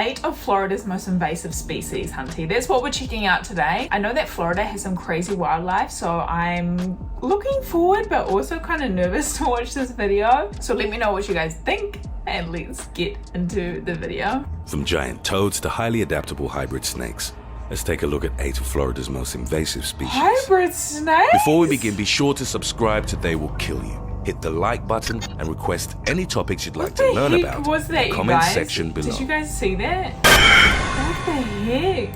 8 of Florida's most invasive species, Hunty. That's what we're checking out today. I know that Florida has some crazy wildlife, so I'm looking forward but also kind of nervous to watch this video. So let me know what you guys think and let's get into the video. From giant toads to highly adaptable hybrid snakes, let's take a look at 8 of Florida's most invasive species. Hybrid snakes? Before we begin, be sure to subscribe to They Will Kill You. Hit the like button and request any topics you'd like to learn about was that, in the comment guys? section below. Did you guys see that? What the heck?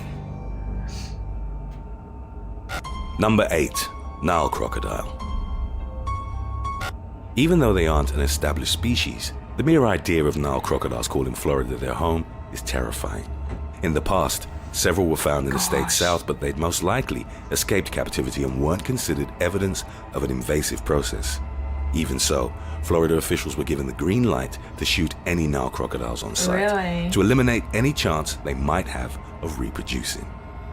Number 8. Nile crocodile. Even though they aren't an established species, the mere idea of Nile crocodiles calling Florida their home is terrifying. In the past, several were found in the state's south, but they'd most likely escaped captivity and weren't considered evidence of an invasive process. Even so, Florida officials were given the green light to shoot any Nile crocodiles on sight to eliminate any chance they might have of reproducing.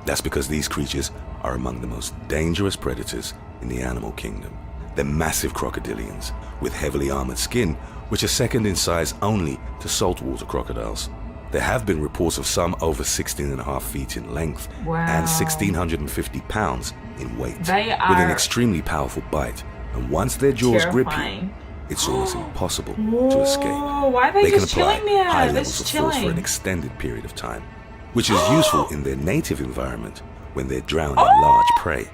That's because these creatures are among the most dangerous predators in the animal kingdom. They're massive crocodilians with heavily armored skin, which are second in size only to saltwater crocodiles. There have been reports of some over 16.5 feet in length and 1,650 pounds in weight, with an extremely powerful bite. And once their jaws grip you, it's almost impossible to escape. Why are they can just apply chilling there? high levels of force for an extended period of time, which is useful in their native environment when they're drowning large prey.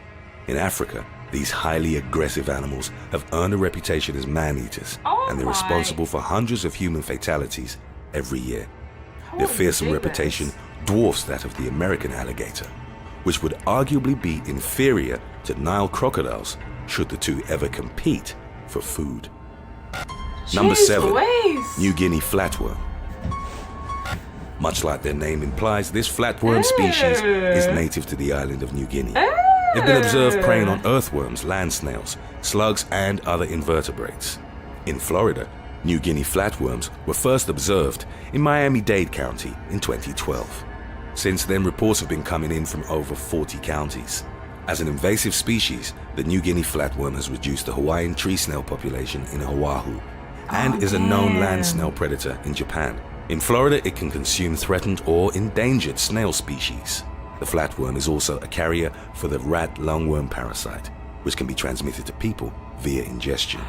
In Africa, these highly aggressive animals have earned a reputation as man-eaters, and they're responsible for hundreds of human fatalities every year. Their fearsome reputation dwarfs that of the American alligator, which would arguably be inferior to Nile crocodiles should the two ever compete for food. Number 7. New Guinea flatworm. Much like their name implies, this flatworm species is native to the island of New Guinea. They've been observed preying on earthworms, land snails, slugs, and other invertebrates. In Florida, New Guinea flatworms were first observed in Miami-Dade County in 2012. Since then, reports have been coming in from over 40 counties. As an invasive species, the New Guinea flatworm has reduced the Hawaiian tree snail population in Oahu and is a known land snail predator in Japan. In Florida, it can consume threatened or endangered snail species. The flatworm is also a carrier for the rat lungworm parasite, which can be transmitted to people via ingestion.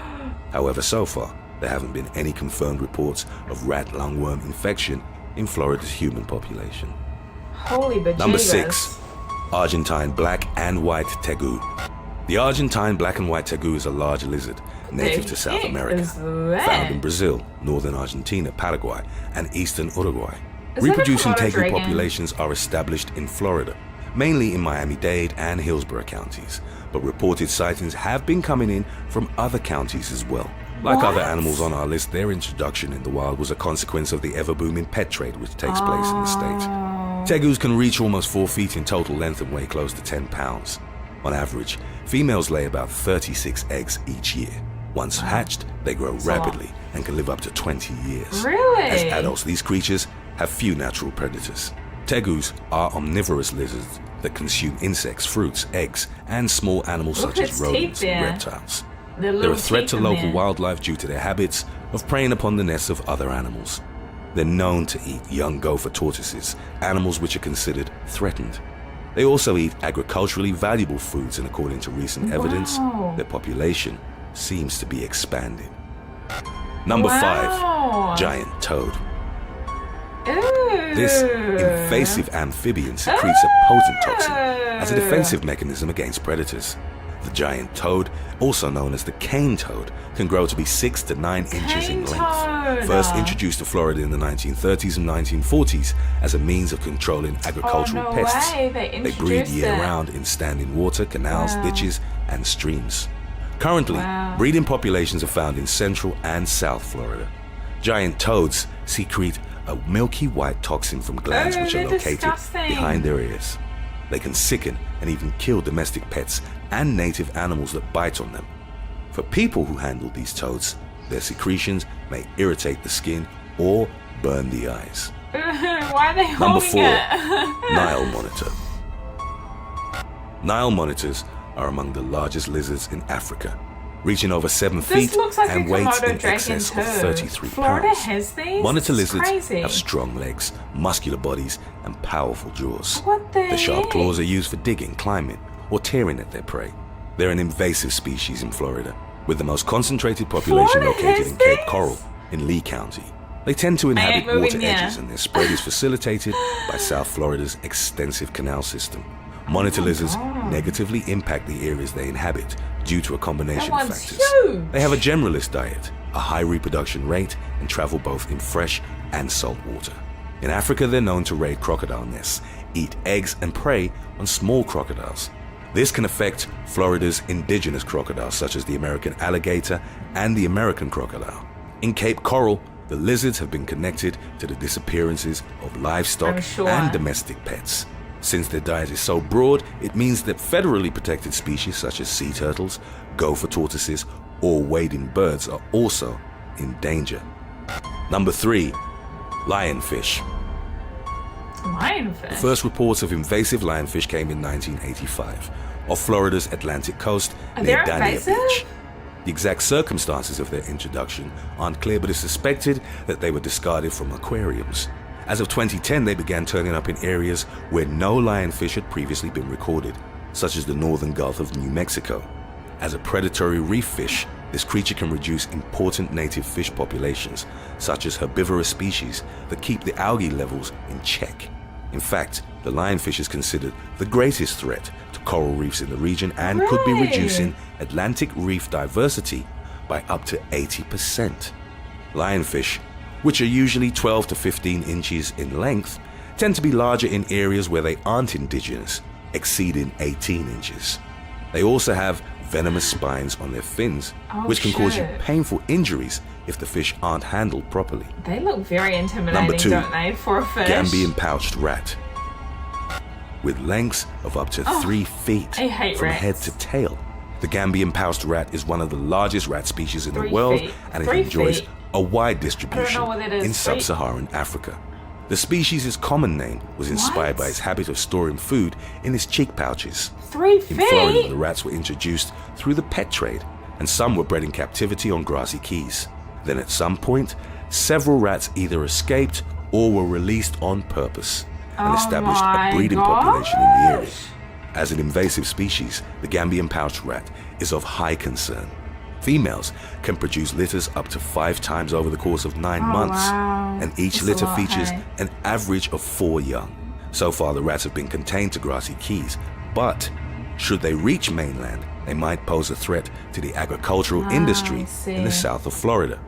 However, so far, there haven't been any confirmed reports of rat lungworm infection in Florida's human population. Holy bejesus. Number 6. Argentine black and white tegu. The Argentine black and white tegu is a large lizard native to South America, found in Brazil, northern Argentina, Paraguay, and eastern Uruguay. Reproducing tegu populations are established in Florida, mainly in Miami-Dade and Hillsborough counties, but reported sightings have been coming in from other counties as well. Like other animals on our list, their introduction in the wild was a consequence of the ever-booming pet trade which takes place in the state. Tegus can reach almost 4 feet in total length and weigh close to 10 pounds. On average, females lay about 36 eggs each year. Once hatched, they grow rapidly and can live up to 20 years. As adults, these creatures have few natural predators. Tegus are omnivorous lizards that consume insects, fruits, eggs, and small animals such as rodents and reptiles. They're a threat to local wildlife due to their habits of preying upon the nests of other animals. They're known to eat young gopher tortoises, animals which are considered threatened. They also eat agriculturally valuable foods, and according to recent evidence, their population seems to be expanding. Number 5. Giant toad. This invasive amphibian secretes a potent toxin as a defensive mechanism against predators. The giant toad, also known as the cane toad, can grow to be 6 to 9 inches in length. First introduced to Florida in the 1930s and 1940s as a means of controlling agricultural pests. They breed year-round in standing water, canals, ditches, and streams. Currently, breeding populations are found in Central and South Florida. Giant toads secrete a milky white toxin from glands which are located behind their ears. They can sicken and even kill domestic pets and native animals that bite on them. For people who handle these toads, their secretions may irritate the skin or burn the eyes. Why are they Number 4. it? Nile monitor. Nile monitors are among the largest lizards in Africa. reaching over 7 feet like and weighs in excess of 33 Florida pounds. has these? Monitor lizards crazy. have strong legs, muscular bodies, and powerful jaws. What The sharp claws are used for digging, climbing, or tearing at their prey. They're an invasive species in Florida, with the most concentrated population located in Cape Coral in Lee County. They tend to inhabit water edges, and their spread is facilitated by South Florida's extensive canal system. Monitor lizards negatively impact the areas they inhabit due to a combination of factors. Huge. They have a generalist diet, a high reproduction rate, and travel both in fresh and salt water. In Africa, they're known to raid crocodile nests, eat eggs, and prey on small crocodiles. This can affect Florida's indigenous crocodiles, such as the American alligator and the American crocodile. In Cape Coral, the lizards have been connected to the disappearances of livestock and domestic pets. Since their diet is so broad, it means that federally protected species such as sea turtles, gopher tortoises, or wading birds are also in danger. Number 3, lionfish. Lionfish? The first reports of invasive lionfish came in 1985 off Florida's Atlantic coast near Guinea Beach. The exact circumstances of their introduction aren't clear, but it's suspected that they were discarded from aquariums. As of 2010, they began turning up in areas where no lionfish had previously been recorded, such as the northern Gulf of New Mexico. As a predatory reef fish, this creature can reduce important native fish populations, such as herbivorous species that keep the algae levels in check. In fact, the lionfish is considered the greatest threat to coral reefs in the region and could be reducing Atlantic reef diversity by up to 80%. Lionfish, which are usually 12 to 15 inches in length, tend to be larger in areas where they aren't indigenous, exceeding 18 inches. They also have venomous spines on their fins, which can cause you painful injuries if the fish aren't handled properly. They look very intimidating, Number 2, don't they, for a fish? Gambian pouched rat. With lengths of up to 3 feet from head to tail. The Gambian pouched rat is one of the largest rat species in the world, and it enjoys a wide distribution in sub-Saharan Africa. The species' common name was inspired by its habit of storing food in its cheek pouches. 3 feet? In Florida, the rats were introduced through the pet trade, and some were bred in captivity on grassy keys. Then at some point, several rats either escaped or were released on purpose and established a breeding population in the area. As an invasive species, the Gambian pouched rat is of high concern. Females can produce litters up to 5 times over the course of 9 months, and each litter features an average of 4 young. So far, the rats have been contained to grassy keys, but should they reach mainland, they might pose a threat to the agricultural industry in the south of Florida.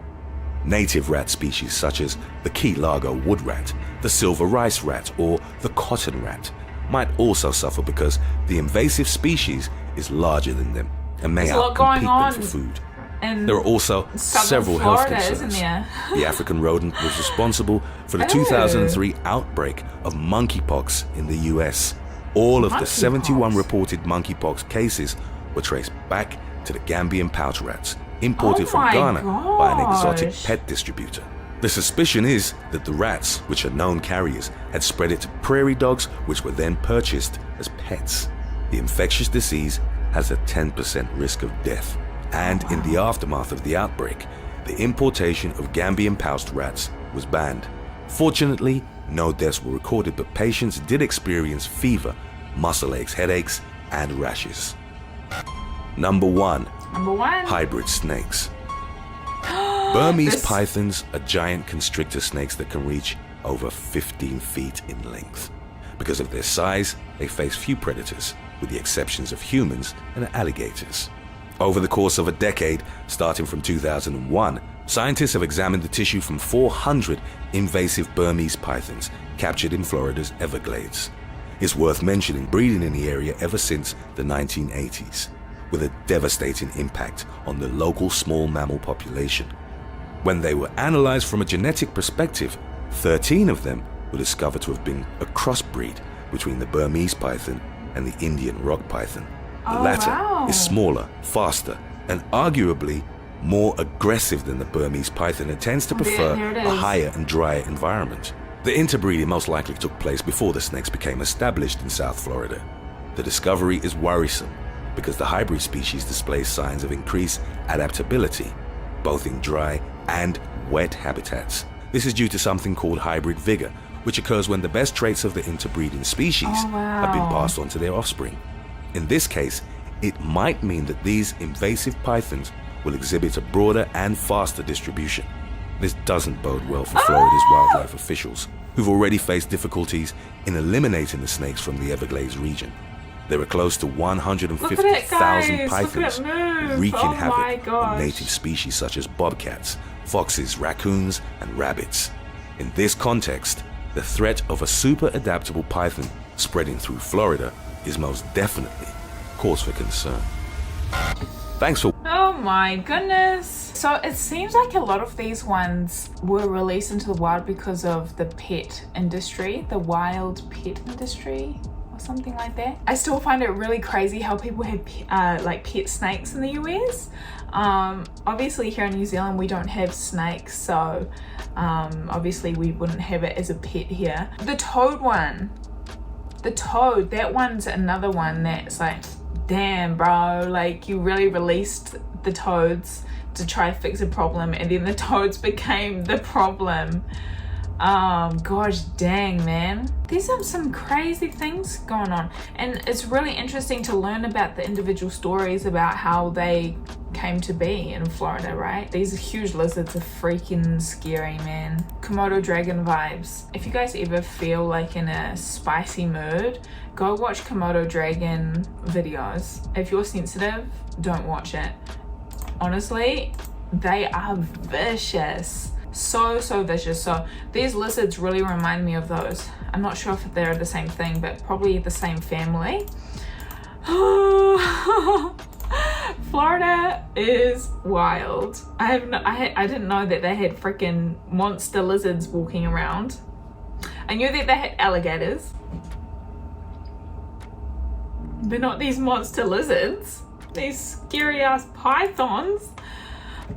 Native rat species such as the Key Largo wood rat, the silver rice rat, or the cotton rat might also suffer because the invasive species is larger than them and may outcompete them for food. There are also several health concerns. The African rodent was responsible for the 2003 outbreak of monkeypox in the US. All of the 71 reported monkeypox cases were traced back to the Gambian pouch rats, imported from Ghana by an exotic pet distributor. The suspicion is that the rats, which are known carriers, had spread it to prairie dogs, which were then purchased as pets. The infectious disease has a 10% risk of death, and in the aftermath of the outbreak, the importation of Gambian pouched rats was banned. Fortunately, no deaths were recorded, but patients did experience fever, muscle aches, headaches, and rashes. Number 1. Hybrid snakes. Burmese pythons are giant constrictor snakes that can reach over 15 feet in length. Because of their size, they face few predators, with the exceptions of humans and alligators. Over the course of a decade, starting from 2001, scientists have examined the tissue from 400 invasive Burmese pythons captured in Florida's Everglades. It's worth mentioning breeding in the area ever since the 1980s, with a devastating impact on the local small mammal population. When they were analyzed from a genetic perspective, 13 of them were discovered to have been a crossbreed between the Burmese python and the Indian rock python. The latter is smaller, faster, and arguably more aggressive than the Burmese python and tends to prefer a higher and drier environment. The interbreeding most likely took place before the snakes became established in South Florida. The discovery is worrisome, because the hybrid species displays signs of increased adaptability, both in dry and wet habitats. This is due to something called hybrid vigor, which occurs when the best traits of the interbreeding species have been passed on to their offspring. In this case, it might mean that these invasive pythons will exhibit a broader and faster distribution. This doesn't bode well for Florida's wildlife officials, who've already faced difficulties in eliminating the snakes from the Everglades region. There are close to 150,000 pythons wreaking havoc on native species such as bobcats, foxes, raccoons, and rabbits. In this context, the threat of a super adaptable python spreading through Florida is most definitely cause for concern. Thanks for... Oh my goodness. So it seems like a lot of these ones were released into the wild because of the pet industry, the wild pet industry or something like that. I still find it really crazy how people have like pet snakes in the US. Obviously here in New Zealand we don't have snakes, so obviously we wouldn't have it as a pet here. The toad one, that one's another one that's like, damn bro, like you really released the toads to try to fix a problem and then the toads became the problem. Gosh dang, man. There's some crazy things going on, and it's really interesting to learn about the individual stories about how they came to be in Florida, right? These huge lizards are freaking scary, man. Komodo dragon vibes. If you guys ever feel like in a spicy mood, go watch Komodo dragon videos. If you're sensitive, don't watch it. Honestly, they are vicious. So vicious. So these lizards really remind me of those. I'm not sure if they're the same thing, but probably the same family. Florida is wild. I didn't know that they had freaking monster lizards walking around. I knew that they had alligators, but not these monster lizards. These scary ass pythons.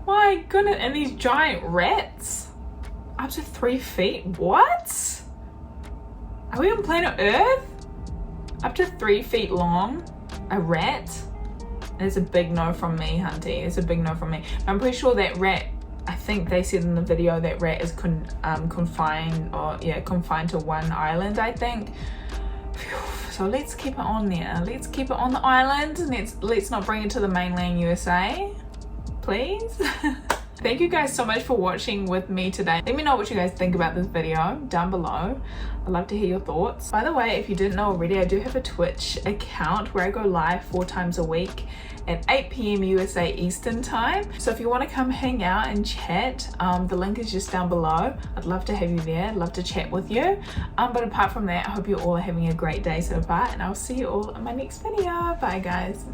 My goodness, and these giant rats. Up to 3 feet? What? Are we on planet Earth? Up to 3 feet long? A rat? It's a big no from me, hunty. It's a big no from me. I'm pretty sure that rat, I think they said in the video that rat is confined to one island, I think. Phew. So let's keep it on there. Let's keep it on the island, and let's not bring it to the mainland USA, please. Thank you guys so much for watching with me today. Let me know what you guys think about this video down below. I'd love to hear your thoughts. By the way, if you didn't know already, I do have a Twitch account where I go live 4 times a week at 8 p.m. USA Eastern time. So if you want to come hang out and chat, the link is just down below. I'd love to have you there. I'd love to chat with you. But apart from that, I hope you all are having a great day so far, and I'll see you all in my next video. Bye guys.